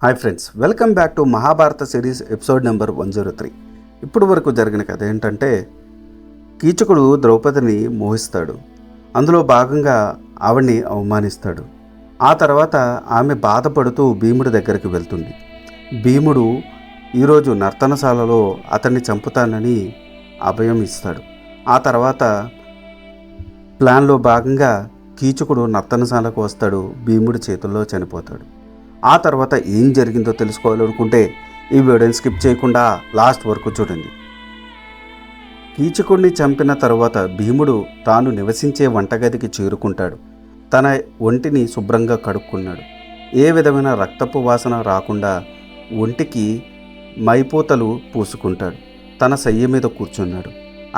Hi friends, welcome back to Mahabharata series episode number 103. ఇప్పుడు వరకు జరిగిన కథ ఏంటంటే, కీచకుడు ద్రౌపదిని మోహిస్తాడు. అందులో భాగంగా ఆవిడ్ని అవమానిస్తాడు. ఆ తర్వాత ఆమె బాధపడుతూ భీముడి దగ్గరికి వెళ్తుంది. భీముడు ఈరోజు నర్తనశాలలో అతన్ని చంపుతానని అభయం ఇస్తాడు. ఆ తర్వాత ప్లాన్లో భాగంగా కీచకుడు నర్తనశాలకు వస్తాడు. భీముడి చేతుల్లో చనిపోతాడు. ఆ తర్వాత ఏం జరిగిందో తెలుసుకోవాలనుకుంటే ఈ వీడియోని స్కిప్ చేయకుండా లాస్ట్ వరకు చూడండి. కీచకుడిని చంపిన తరువాత భీముడు తాను నివసించే వంటగదికి చేరుకుంటాడు. తన ఒంటిని శుభ్రంగా కడుక్కున్నాడు. ఏ విధమైన రక్తపు వాసన రాకుండా ఒంటికి మైపోతలు పూసుకుంటాడు. తన శయ్య మీద కూర్చున్నాడు.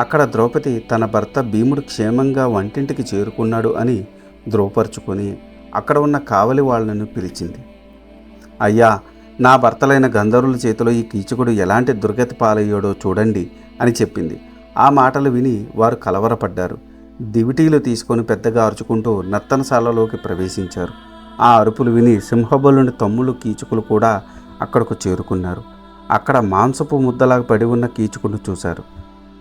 అక్కడ ద్రౌపది తన భర్త భీముడు క్షేమంగా వంటింటికి చేరుకున్నాడు అని ధృవపరుచుకొని అక్కడ ఉన్న కావలి వాళ్ళను పిలిచింది. అయ్యా, నా భర్తలైన గంధర్వుల చేతిలో ఈ కీచకుడు ఎలాంటి దుర్గతి పాలయ్యాడో చూడండి అని చెప్పింది. ఆ మాటలు విని వారు కలవరపడ్డారు. దివిటీలు తీసుకొని పెద్దగా అరుచుకుంటూ నర్తనశాలలోకి ప్రవేశించారు. ఆ అరుపులు విని సింహబలుని తమ్ముళ్ళు కీచకులు కూడా అక్కడకు చేరుకున్నారు. అక్కడ మాంసపు ముద్దలాగా పడి ఉన్న కీచకుడిని చూశారు.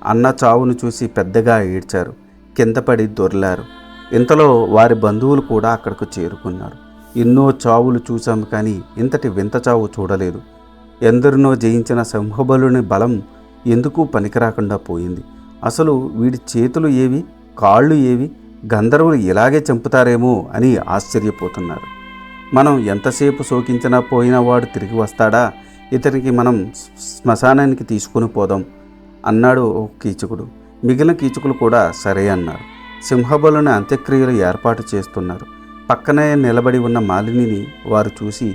అన్న చావును చూసి పెద్దగా ఏడ్చారు. కింద పడి దొర్లారు. ఇంతలో వారి బంధువులు కూడా అక్కడకు చేరుకున్నారు. ఎన్నో చావులు చూశాము, కానీ ఇంతటి వింత చావు చూడలేదు. ఎందరినో జయించిన సింహబలుని బలం ఎందుకు పనికిరాకుండా పోయింది. అసలు వీడి చేతులు ఏవి, కాళ్ళు ఏవి? గంధర్వులు ఇలాగే చంపుతారేమో అని ఆశ్చర్యపోతున్నారు. మనం ఎంతసేపు శోకించినా పోయిన వాడు తిరిగి వస్తాడా? ఇతనికి మనం శ్మశానానికి తీసుకుని పోదాం అన్నాడు ఒక కీచకుడు. మిగిలిన కీచకులు కూడా సరే అన్నారు. సింహబలుని అంత్యక్రియలు ఏర్పాటు చేస్తున్నారు. పక్కనే నిలబడి ఉన్న మాలినిని వారు చూసి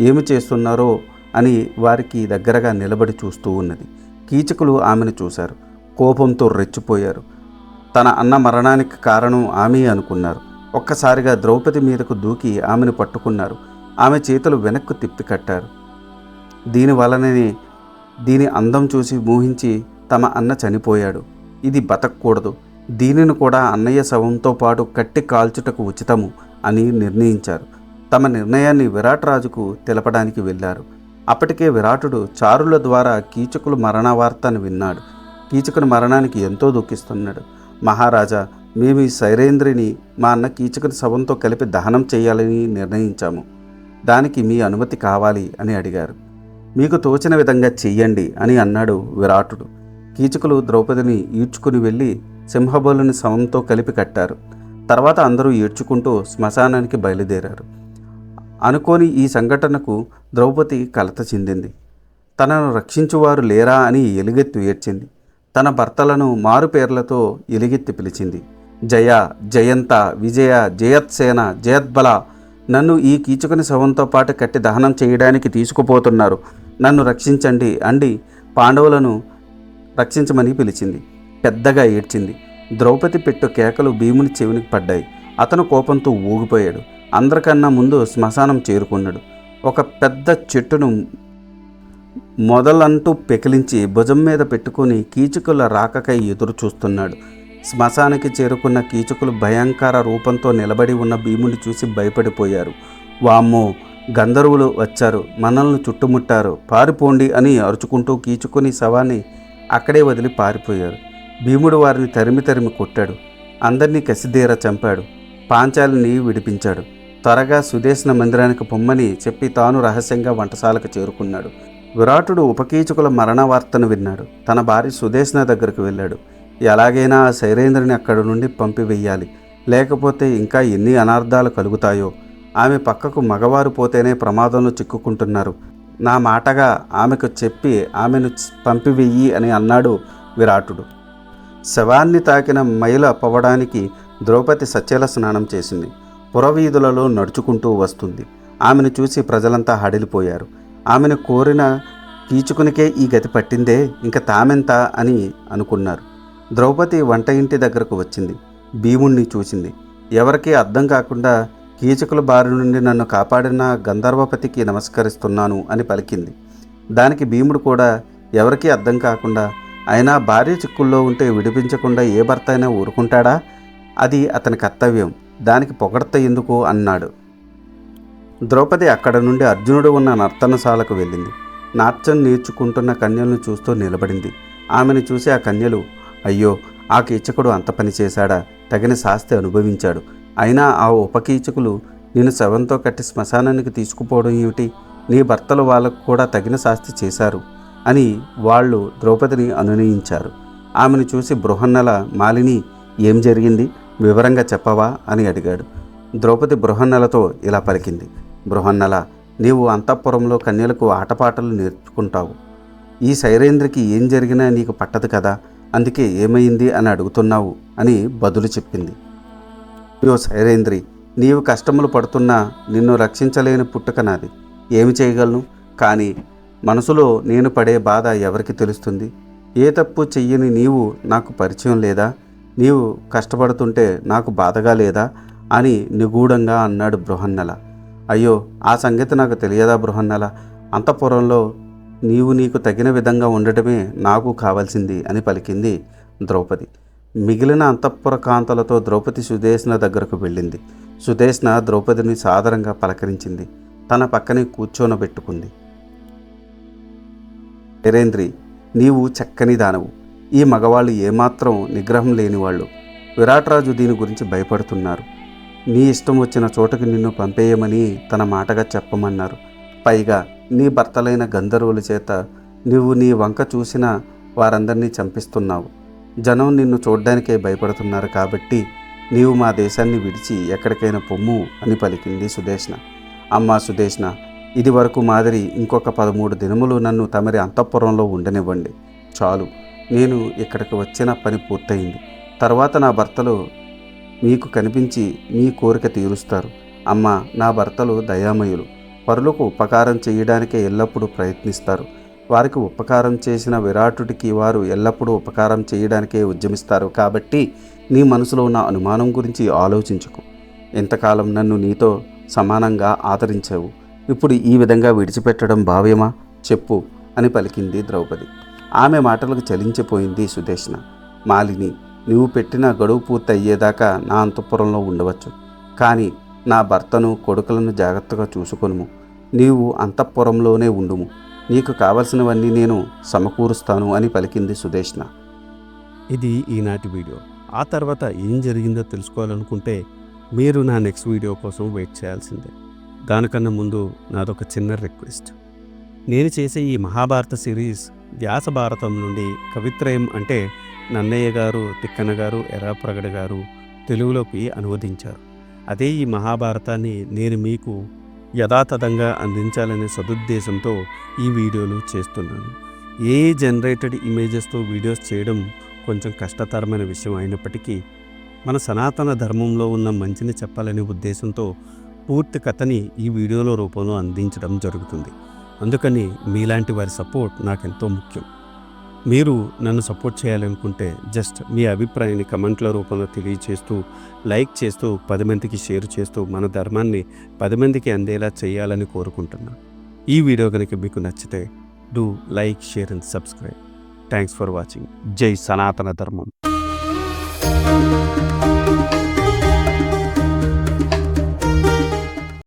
ఏమి చేస్తున్నారో అని వారికి దగ్గరగా నిలబడి చూస్తూ ఉన్నది. కీచకులు ఆమెను చూశారు. కోపంతో రెచ్చిపోయారు. తన అన్న మరణానికి కారణం ఆమె అనుకున్నారు. ఒక్కసారిగా ద్రౌపది మీదకు దూకి ఆమెను పట్టుకున్నారు. ఆమె చేతులు వెనక్కు తిప్పి కట్టారు. దీని అందం చూసి మోహించి తమ అన్న చనిపోయాడు, ఇది బతకూడదు, దీనిని కూడా అన్నయ్య శవంతో పాటు కట్టి కాల్చుటకు ఉచితము అని నిర్ణయించారు. తమ నిర్ణయాన్ని విరాట్ రాజుకు తెలపడానికి వెళ్ళారు. అప్పటికే విరాటుడు చారుల ద్వారా కీచకుల మరణ వార్తను విన్నాడు. కీచకుని మరణానికి ఎంతో దుఃఖిస్తున్నాడు. మహారాజా, మేము ఈ సైరేంద్రిని మా అన్న కీచకుని శవంతో కలిపి దహనం చేయాలని నిర్ణయించాము. దానికి మీ అనుమతి కావాలి అని అడిగారు. మీకు తోచిన విధంగా చెయ్యండి అని అన్నాడు విరాటుడు. కీచకులు ద్రౌపదిని ఈడ్చుకుని వెళ్ళి సింహబలుని శవంతో కలిపి కట్టారు. తర్వాత అందరూ ఏడ్చుకుంటూ శ్మశానానికి బయలుదేరారు. అనుకోని ఈ సంఘటనకు ద్రౌపది కలత చెందింది. తనను రక్షించువారు లేరా అని ఎలుగెత్తి ఏడ్చింది. తన భర్తలను మారు పేర్లతో ఎలుగెత్తి పిలిచింది. జయ, జయంత, విజయ, జయత్సేన, జయద్బల, నన్ను ఈ కీచకుని శవంతో పాటు కట్టి దహనం చేయడానికి తీసుకుపోతున్నారు. నన్ను రక్షించండి అండి పాండవులను రక్షించమని పిలిచింది. పెద్దగా ఏడ్చింది. ద్రౌపది పెట్టు కేకలు భీముని చెవినికి పడ్డాయి. అతను కోపంతో ఊగిపోయాడు. అందరికన్నా ముందు శ్మశానం చేరుకున్నాడు. ఒక పెద్ద చెట్టును మొదలంటూ పెకిలించి భుజం మీద పెట్టుకుని కీచకుల రాకకై ఎదురు చూస్తున్నాడు. శ్మశానానికి చేరుకున్న కీచకులు భయంకర రూపంతో నిలబడి ఉన్న భీముని చూసి భయపడిపోయారు. వామ్మో, గంధర్వులు వచ్చారు, మనల్ని చుట్టుముట్టారు, పారిపోండి అని అరుచుకుంటూ కీచకుని శవాన్ని అక్కడే వదిలి పారిపోయారు. భీముడు వారిని తరిమి కొట్టాడు. అందరినీ కసిదీర చంపాడు. పాంచాలిని విడిపించాడు. త్వరగా సుదేశన మందిరానికి పొమ్మని చెప్పి తాను రహస్యంగా వంటశాలకు చేరుకున్నాడు. విరాటుడు ఉపకీచకుల మరణ వార్తను విన్నాడు. తన భార్య సుదేశన దగ్గరకు వెళ్ళాడు. ఎలాగైనా శైరేంద్రుని అక్కడి నుండి పంపివేయాలి, లేకపోతే ఇంకా ఎన్ని అనార్థాలు కలుగుతాయో. ఆమె పక్కకు మగవారు పోతేనే ప్రమాదంలో చిక్కుకుంటున్నారు. నా మాటగా ఆమెకు చెప్పి ఆమెను పంపివెయ్యి అని అన్నాడు విరాటుడు. శవాన్ని తాకిన మైల పవ్వడానికి ద్రౌపది సచ్చేల స్నానం చేసింది. పురవీధులలో నడుచుకుంటూ వస్తుంది. ఆమెను చూసి ప్రజలంతా హడిలిపోయారు. ఆమెను కోరిన కీచుకునికే ఈ గతి పట్టిందే, ఇంక తామెంత అని అనుకున్నారు. ద్రౌపది వంట ఇంటి దగ్గరకు వచ్చింది. భీముణ్ణి చూసింది. ఎవరికీ అర్థం కాకుండా కీచకుల బారి నుండి నన్ను కాపాడిన గంధర్వపతికి నమస్కరిస్తున్నాను అని పలికింది. దానికి భీముడు కూడా ఎవరికీ అర్థం కాకుండా, అయినా భార్య చిక్కుల్లో ఉంటే విడిపించకుండా ఏ భర్త అయినా ఊరుకుంటాడా? అది అతని కర్తవ్యం, దానికి పొగడ్త ఎందుకు అన్నాడు. ద్రౌపది అక్కడ నుండి అర్జునుడు ఉన్న నర్తనశాలకు వెళ్ళింది. నాట్యం నేర్చుకుంటున్న కన్యలను చూస్తూ నిలబడింది. ఆమెను చూసి ఆ కన్యలు, అయ్యో, ఆ కీచకుడు అంత పని చేశాడా, తగిన శాస్తి అనుభవించాడు. అయినా ఆ ఉపకీచకులు నిన్ను శవంతో కట్టి శ్మశానానికి తీసుకుపోవడం ఏమిటి? నీ భర్తలు వాళ్ళకు కూడా తగిన శాస్తి చేశారు అని వాళ్ళు ద్రౌపదిని అనునయించారు. ఆమెను చూసి బృహన్నల, మాలిని, ఏం జరిగింది, వివరంగా చెప్పవా అని అడిగాడు. ద్రౌపది బృహన్నలతో ఇలా పలికింది. బృహన్నల, నీవు అంతఃపురంలో కన్యలకు ఆటపాటలు నేర్చుకుంటావు. ఈ సైరేంద్రికి ఏం జరిగినా నీకు పట్టదు కదా, అందుకే ఏమైంది అని అడుగుతున్నావు అని బదులు చెప్పింది. యో సైరేంద్రి, నీవు కష్టములు పడుతున్నా నిన్ను రక్షించలేని పుట్టుక నాది. ఏమి చేయగలను? కానీ మనసులో నేను పడే బాధ ఎవరికి తెలుస్తుంది? ఏ తప్పు చెయ్యని నీవు నాకు పరిచయం లేదా? నీవు కష్టపడుతుంటే నాకు బాధగా లేదా అని నిగూఢంగా అన్నాడు బృహన్నల. అయ్యో, ఆ సంగతి నాకు తెలియదా బృహన్నల? అంతఃపురంలో నీకు తగిన విధంగా ఉండటమే నాకు కావాల్సింది అని పలికింది ద్రౌపది. మిగిలిన అంతఃపుర కాంతలతో ద్రౌపది సుదేష్ణ దగ్గరకు వెళ్ళింది. సుదేష్ణ ద్రౌపదిని సాదరంగా పలకరించింది. తన పక్కనే కూర్చోనబెట్టుకుంది. వీరేంద్రి, నీవు చక్కని దానవు. ఈ మగవాళ్ళు ఏమాత్రం నిగ్రహం లేనివాళ్ళు. విరాట్రాజు దీని గురించి భయపడుతున్నారు. నీ ఇష్టం వచ్చిన చోటకి నిన్ను పంపేయమని తన మాటగా చెప్పమన్నారు. పైగా నీ భర్తలైన గంధర్వుల చేత నువ్వు నీ వంక చూసిన వారందరినీ చంపిస్తున్నావు. జనం నిన్ను చూడ్డానికే భయపడుతున్నారు. కాబట్టి నీవు మా దేశాన్ని విడిచి ఎక్కడికైనా పొమ్ము అని పలికింది సుదేష్ణ. అమ్మా సుదేష్ణ, ఇది వరకు మాదిరి ఇంకొక 13 దినములు నన్ను తమరి అంతఃపురంలో ఉండనివ్వండి. చాలు, నేను ఇక్కడికి వచ్చిన పని పూర్తయింది. తర్వాత నా భర్తలు మీకు కనిపించి మీ కోరిక తీరుస్తారు. అమ్మా, నా భర్తలు దయామయులు. పరులకు ఉపకారం చేయడానికే ఎల్లప్పుడూ ప్రయత్నిస్తారు. వారికి ఉపకారం చేసిన విరాటుడికి వారు ఎల్లప్పుడూ ఉపకారం చేయడానికే ఉద్యమిస్తారు. కాబట్టి నీ మనసులో ఉన్న అనుమానం గురించి ఆలోచించుకు. ఇంతకాలం నన్ను నీతో సమానంగా ఆదరించావు. ఇప్పుడు ఈ విధంగా విడిచిపెట్టడం భావ్యమా? చెప్పు అని పలికింది ద్రౌపది. ఆమె మాటలకు చలించిపోయింది సుదేష్ణ. మాలిని, నీవు పెట్టిన గడువు పూర్తి అయ్యేదాకా నా అంతఃపురంలో ఉండవచ్చు. కానీ నా భర్తను, కొడుకులను జాగ్రత్తగా చూసుకొనుము. నీవు అంతఃపురంలోనే ఉండుము. నీకు కావలసినవన్నీ నేను సమకూరుస్తాను అని పలికింది సుదేష్ణ. ఇది ఈనాటి వీడియో. ఆ తర్వాత ఏం జరిగిందో తెలుసుకోవాలనుకుంటే మీరు నా నెక్స్ట్ వీడియో కోసం వెయిట్ చేయాల్సిందే. దానికన్నా ముందు నాదొక చిన్న రిక్వెస్ట్. నేను చేసే ఈ మహాభారత సిరీస్ వ్యాస భారతం నుండి కవిత్రయం అంటే నన్నయ్య గారు, తిక్కన గారు, ఎర్రాప్రగడ గారు తెలుగులోకి అనువదించారు. అదే ఈ మహాభారతాన్ని నేను మీకు యథాతథంగా అందించాలనే సదుద్దేశంతో ఈ వీడియోలు చేస్తున్నాను. ఏ జనరేటెడ్ ఇమేజెస్తో వీడియోస్ చేయడం కొంచెం కష్టతరమైన విషయం అయినప్పటికీ మన సనాతన ధర్మంలో ఉన్న మంచిని చెప్పాలనే ఉద్దేశంతో పూర్తి కథని ఈ వీడియోల రూపంలో అందించడం జరుగుతుంది. అందుకని మీలాంటి వారి సపోర్ట్ నాకెంతో ముఖ్యం. మీరు నన్ను సపోర్ట్ చేయాలనుకుంటే జస్ట్ మీ అభిప్రాయాన్ని కమెంట్ల రూపంలో తెలియచేస్తూ, లైక్ చేస్తూ, 10 మందికి షేర్ చేస్తూ మన ధర్మాన్ని 10 మందికి అందేలా చేయాలని కోరుకుంటున్నాను. ఈ వీడియో కనుక మీకు నచ్చితే do like, share and subscribe. Thanks for watching. జై సనాతన ధర్మం.